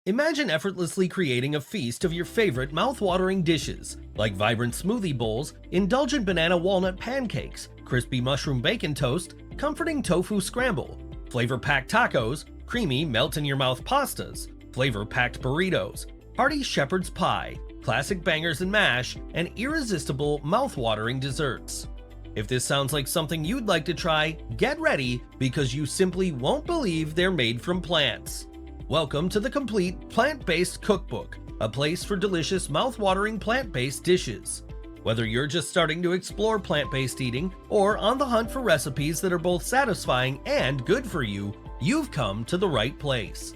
Imagine effortlessly creating a feast of your favorite mouth-watering dishes, like vibrant smoothie bowls, indulgent banana walnut pancakes, crispy mushroom bacon toast, comforting tofu scramble, flavor-packed tacos, creamy melt-in-your-mouth pastas, flavor-packed burritos, hearty shepherd's pie, classic bangers and mash, and irresistible mouth-watering desserts. If this sounds like something you'd like to try, get ready because you simply won't believe they're made from plants. Welcome to the complete plant-based cookbook, a place for delicious mouth-watering plant-based dishes. Whether you're just starting to explore plant-based eating or on the hunt for recipes that are both satisfying and good for you, you've come to the right place.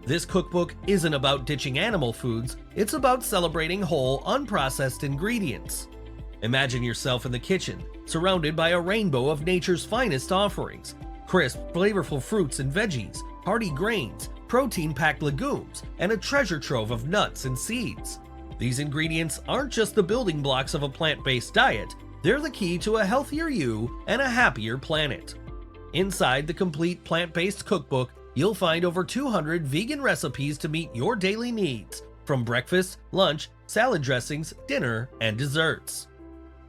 This cookbook isn't about ditching animal foods, it's about celebrating whole, unprocessed ingredients. Imagine yourself in the kitchen, surrounded by a rainbow of nature's finest offerings: crisp, flavorful fruits and veggies, hearty grains, protein-packed legumes, and a treasure trove of nuts and seeds. These ingredients aren't just the building blocks of a plant-based diet, they're the key to a healthier you and a happier planet. Inside the complete plant-based cookbook, you'll find over 200 vegan recipes to meet your daily needs, from breakfast, lunch, salad dressings, dinner, and desserts.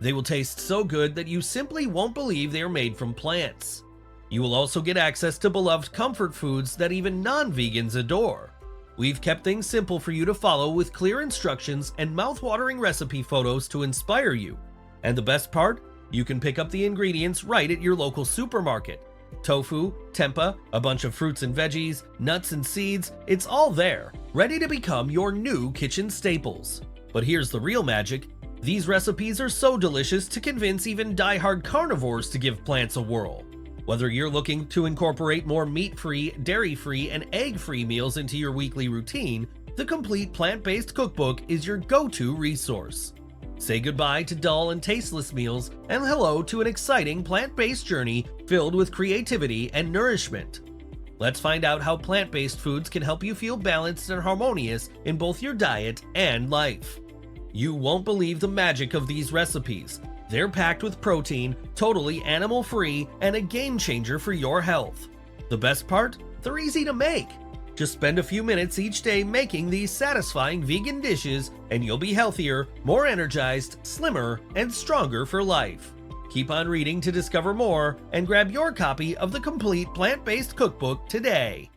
They will taste so good that you simply won't believe they are made from plants. You will also get access to beloved comfort foods that even non-vegans adore. We've kept things simple for you to follow with clear instructions and mouth-watering recipe photos to inspire you. And the best part? You can pick up the ingredients right at your local supermarket. Tofu, tempeh, a bunch of fruits and veggies, nuts and seeds, it's all there, ready to become your new kitchen staples. But here's the real magic. These recipes are so delicious to convince even die-hard carnivores to give plants a whirl. Whether you're looking to incorporate more meat-free, dairy-free, and egg-free meals into your weekly routine, the complete plant-based cookbook is your go-to resource. Say goodbye to dull and tasteless meals and hello to an exciting plant-based journey filled with creativity and nourishment. Let's find out how plant-based foods can help you feel balanced and harmonious in both your diet and life. You won't believe the magic of these recipes. They're packed with protein, totally animal-free, and a game changer for your health. The best part? They're easy to make. Just spend a few minutes each day making these satisfying vegan dishes, and you'll be healthier, more energized, slimmer, and stronger for life. Keep on reading to discover more, and grab your copy of the complete plant-based cookbook today.